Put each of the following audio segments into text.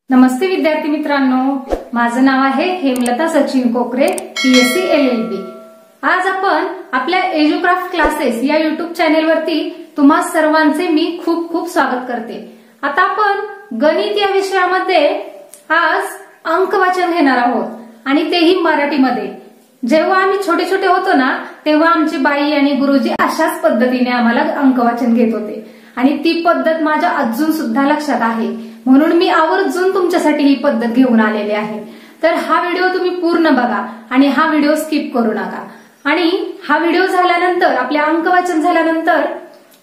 नमस्ते विद्यार्थी मित्रांनो, माझं नाव आहे हेमलता सचिन कोकरे, PSC LLB। आज आपण आपल्या एज्युक्राफ्ट क्लासेस या YouTube चॅनेलवरती तुम्हा सर्वांचे मी खूप खूप स्वागत करते। आता आपण गणित या विषयामध्ये आज अंकवाचन घेणार आहोत आणि तेही मराठीमध्ये। जेव्हा आम्ही छोटे छोटे होतो ना, तेव्हा आमची बाई आणि गुरुजी अशाच पद्धतीने आम्हाला अंकवाचन घेत होते आणि ती पद्धत माझ्या अजून सुद्धा लक्षात आहे, म्हणून मी आवर्जून तुमच्यासाठी ही पद्धत घेऊन आलेली आहे। तर हा व्हिडिओ तुम्ही पूर्ण बघा आणि हा व्हिडिओ स्किप करू नका। आणि हा व्हिडिओ झाल्यानंतर, आपले अंकवाचन झाल्यानंतर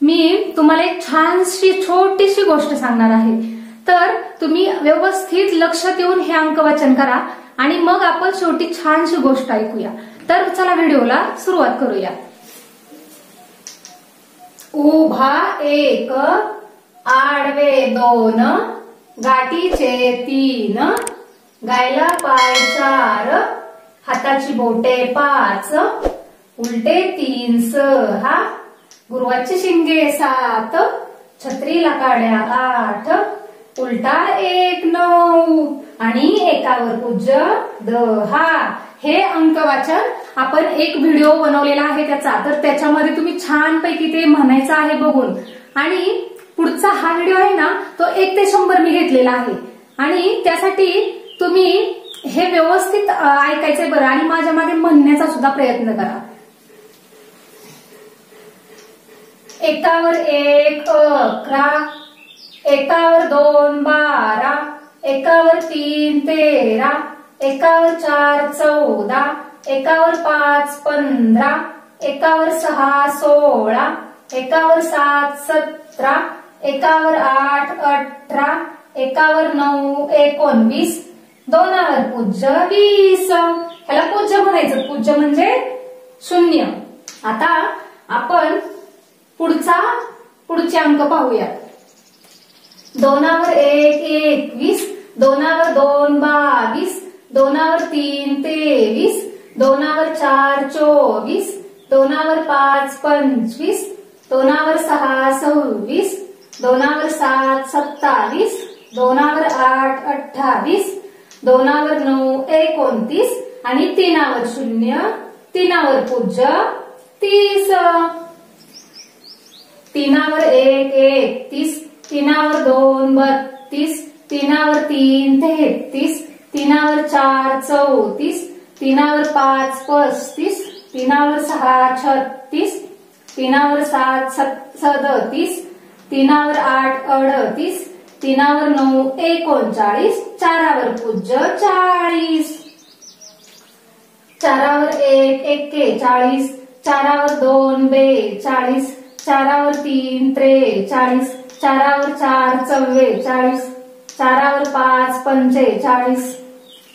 मी तुम्हाला एक छानशी छोटीशी गोष्ट सांगणार आहे। तर तुम्ही व्यवस्थित लक्ष देऊन हे अंकवाचन करा आणि मग आपण शेवटी छानशी गोष्ट ऐकूया। तर चला व्हिडिओला सुरुवात करूया। उभा एक, आडवे दोन, गाठीचे तीन, गायला पाय चार, हाताची बोटे पाच, उलटे तीन सहा, गुरुवाची शिंगे सात, छत्रीला काड्या आठ, उलटा एक नऊ आणि एकावर पूज्य 10। हे अंकवाचन आपण एक व्हिडिओ बनवलेला आहे त्याचा, तर त्याच्यामध्ये तुम्ही छानपैकी ते म्हणायचं आहे बघून। आणि पुढचा हा व्हिडिओ आहे ना, तो 1 ते 100 मी घेतलेला आहे आणि त्यासाठी तुम्ही हे व्यवस्थित ऐकायचंय बरं आणि माझ्या मागे म्हणण्याचा सुद्धा प्रयत्न करा। एकावर 1 11, एकावर 2 12, एकावर 3 13, एकावर 4 14, एकावर 5 15, एकावर 6 16, एकावर 7 17, एकावर 8 18, एकावर 9 19, दोनावर पूज्य 20। ह्याला पूज्य म्हणायचं, पूज्य म्हणजे 0। आता आपण पुढचे अंक पाहूया। दोनावर 1 21, दोनावर 2 22, दोनावर 3 23, दोनावर 4 24, दोनावर 5 25, दोनावर 6 26, दोनावर 7 27, दोनावर 8 28, दोनावर 9 29 आणि तीनावर 0, तीनावर पूज्य 30। तीनावर 1 31, तीनावर 2 32, तीनावर 3 33, तीनावर 4 34, तीनावर 5 35, तीनावर 6 36, तीनावर 7 37, तीनावर 8 38, तीनावर 9 39, चारावर पूज्य 40। चारावर 1 41, चारावर 2 42, चारावर 3 43, चारावर 4 44, चारावर 5 45,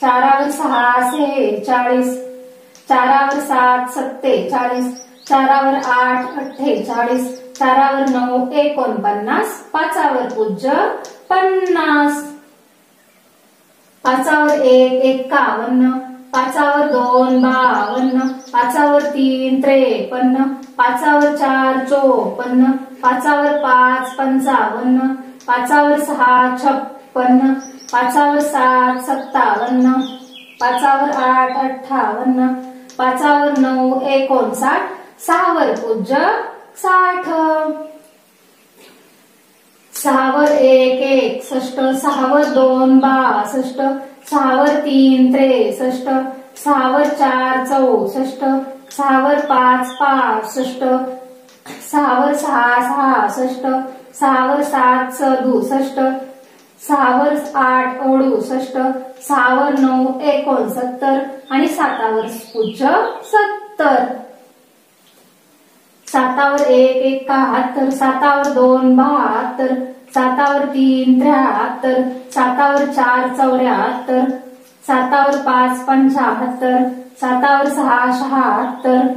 चारावर 6 46, चारावर 7 47, चारावर 8 48, चारावर 9 49, पाचावर पूज्य 50। पाचावर 1 51, पाचावर 2 52, पाचावर 3 53, पाचावर 4 54, पाचावर 5 55, पाचावर 6 56, पाचावर 7 57, पाचावर 8 58, पाचावर 9 59, सहावर पूज्य 60। सहावर 1 61, सहावर 2 62, सहावर 3 63, सहावर 4 64, सहावर 5 65, सहावर 6 66, सहावर 7 67, सहावर 8 68, सहावर 9 69 आणि सातावर पूज्य 70। सातावर 1 71, सातावर 2 72, सातावर 3 73, सातावर 4 74, सातावर 5 75, सातावर 6 76,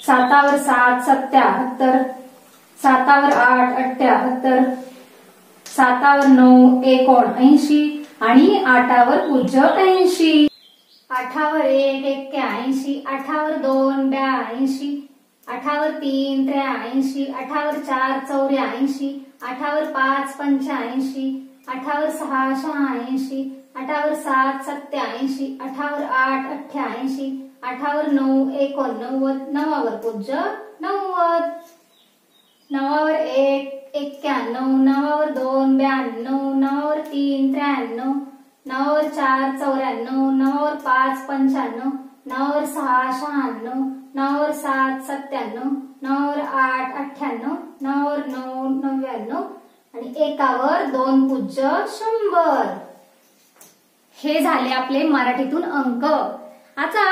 सातावर 7 77, सातावर 8 78, सातावर 9 79 आणि आठावर पूज्य 80। आठावर 1 81, आठावर 2 82, आठावर 3 83, आठावर 4 84, आठावर 5 85, 8 वर 6 86, 8 वर 7 87, 8 वर 8 88, 8 वर 9 89, 9 वर पूज्य 90, 9 वर 1 91, 9 वर 2 92, 9 वर 3 93, 9 वर 4 94, 9 वर 5 95, 9 वर 6 96, 9 वर 7 97, 9 वर 8 98, 9 वर 9 99 आणि 1 वर 2 पूज्य 100. हे झाले आपले मराठीतून अंक. आता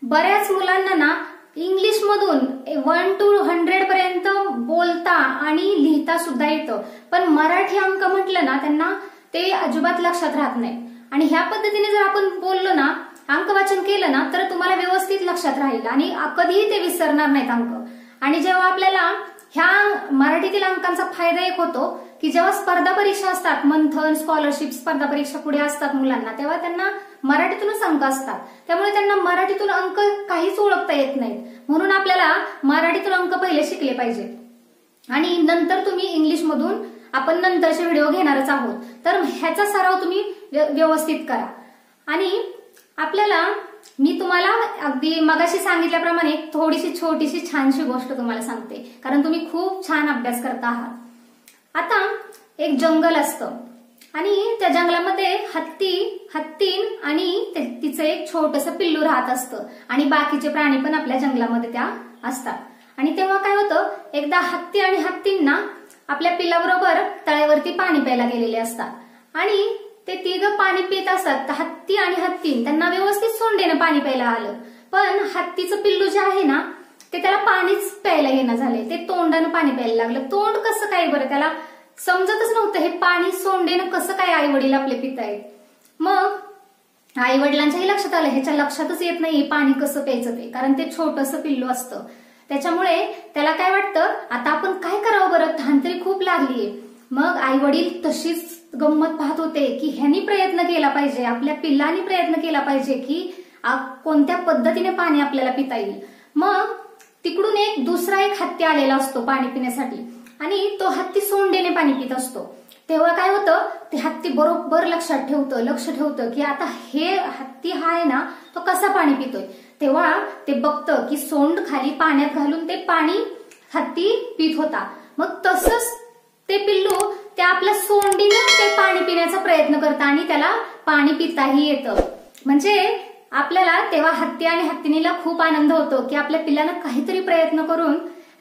बऱ्याच मुलांना ना इंग्लिश मधून 1 to 100 पर्यंत बोलता आणि लिहिता सुद्धा येतं, पण मराठी अंक म्हटलं ना त्यांना ते अजिबात लक्षात राहत नाही. आणि ह्या पद्धतीने जर आपण बोललो ना, अंकवाचन केलं ना, तर तुम्हाला व्यवस्थित लक्षात राहील आणि कधीही ते विसरणार नाहीत अंक. आणि जेव्हा आपल्याला ह्या मराठीतील अंकांचा फायदा एक होतो की जेव्हा स्पर्धा परीक्षा असतात, मंथन, स्कॉलरशिप स्पर्धा परीक्षा पुढे असतात मुलांना, तेव्हा त्यांना मराठीतूनच अंक असतात. त्यामुळे त्यांना मराठीतून अंक काहीच ओळखता येत नाहीत. म्हणून आपल्याला मराठीतून अंक पहिले शिकले पाहिजेत आणि नंतर तुम्ही इंग्लिश मधून आपण नंतरचे व्हिडिओ घेणारच आहोत. तर ह्याचा सराव तुम्ही व्यवस्थित करा. आणि आपल्याला मी तुम्हाला अगदी मगाशी सांगितल्याप्रमाणे एक थोडीशी छोटीशी छानशी गोष्ट तुम्हाला सांगते, कारण तुम्ही खूप छान अभ्यास करता आहात. आता एक जंगल असतं आणि त्या जंगलामध्ये हत्तीन आणि तिचं एक छोटंसं पिल्लू राहत असतं आणि बाकीचे प्राणी पण आपल्या जंगलामध्ये त्या असतात. आणि तेव्हा काय होतं, एकदा हत्ती आणि हत्तींना आपल्या पिल्लाबरोबर तळ्यावरती पाणी प्यायला गेलेले असतात आणि ते तिघं पाणी पित असतात. हत्ती आणि हत्तीन त्यांना व्यवस्थित सोंडेनं पाणी प्यायला आलं, पण हत्तीचं पिल्लू जे आहे ना ते त्याला पाणीच प्यायला येणं झाले. ते तोंडानं पाणी प्यायला लागलं. तोंड कसं काय बरं, त्याला समजतच नव्हतं हे पाणी सोंडेनं कसं काय आई वडील आपले पितायत. मग आई वडिलांच्याही लक्षात आलं, ह्याच्या लक्षातच येत नाही पाणी कसं प्यायचं ते, कारण ते छोटंसं पिल्लू असतं. त्याच्यामुळे त्याला काय वाटतं, आता आपण काय करावं बरं, तहान तरी खूप लागलीये. मग आई वडील तशीच गंमत पाहत होते की ह्यांनी प्रयत्न केला पाहिजे, आपल्या पिल्लांनी प्रयत्न केला पाहिजे की कोणत्या पद्धतीने पाणी आपल्याला पिता येईल. मग तिकडून दुसरा एक हत्ती आलेला असतो पाणी पिण्यासाठी आणि तो हत्ती सोंडेने पाणी पित असतो. तेव्हा काय होतं, ते हत्ती बरोबर लक्ष ठेवतं की आता हे हत्ती हा आहे ना तो कसा पाणी पितोय. तेव्हा ते बघतं की सोंड खाली पाण्यात घालून ते पाणी हत्ती पित होता. मग तसंच ते पिल्लू त्या आपल्या सोंडीनं ते पाणी पिण्याचा प्रयत्न करतं आणि त्याला पाणी पिताही येतं. म्हणजे आपल्याला तेव्हा हत्ती आणि हत्तीनीला खूप आनंद होतो की आपल्या पिल्लानं काहीतरी प्रयत्न करून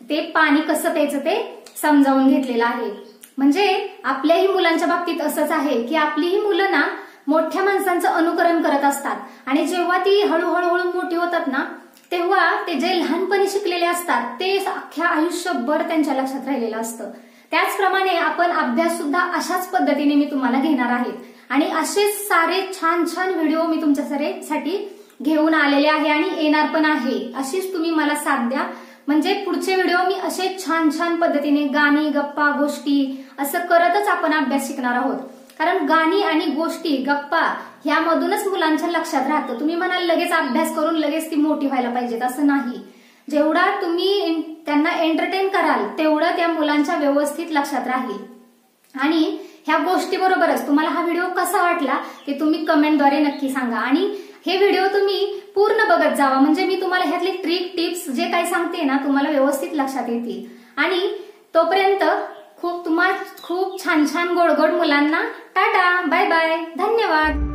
ते पाणी कसं प्यायचं ते समजावून घेतलेलं आहे. म्हणजे आपल्याही मुलांच्या बाबतीत असंच आहे की आपलीही मुलं ना मोठ्या माणसांचं अनुकरण करत असतात आणि जेव्हा ती हळूहळू मोठी होतात ना, तेव्हा ते जे लहानपणी शिकलेले असतात ते अख्ख्या आयुष्यभर त्यांच्या लक्षात राहिलेलं असतं. त्याचप्रमाणे आपण अभ्यास सुद्धा अशाच पद्धतीने मी तुम्हाला घेणार आहे आणि असेच सारे छान छान व्हिडिओ मी तुमच्यासाठी घेऊन आलेले आहे आणि येणार पण आहे. अशीच तुम्ही मला साथ द्या, म्हणजे पुढचे व्हिडिओ मी असे छान छान पद्धतीने गाणी, गप्पा, गोष्टी असं करतच आपण अभ्यास शिकणार आहोत. कारण गाणी आणि गोष्टी, गप्पा ह्यामधूनच मुलांच्या लक्षात राहतं. तुम्ही म्हणाल लगेच अभ्यास करून लगेच ती मोठी व्हायला पाहिजेत, असं नाही. जेवढा तुम्ही त्यांना एंटरटेन कराल तेवढं त्या मुलांच्या व्यवस्थित लक्षात राहील. आणि ह्या गोष्टी बरोबरच तुम्हाला हा व्हिडिओ कसा वाटला ते तुम्ही कमेंटद्वारे नक्की सांगा आणि हे व्हिडिओ तुम्ही पूर्ण बघत जावा, म्हणजे मी तुम्हाला ह्यातले ट्रिक, टिप्स जे काही सांगते ना तुम्हाला व्यवस्थित लक्षात येतील. आणि तोपर्यंत खूप छान छान गोड गोड मुलांना टाटा, बाय बाय, धन्यवाद.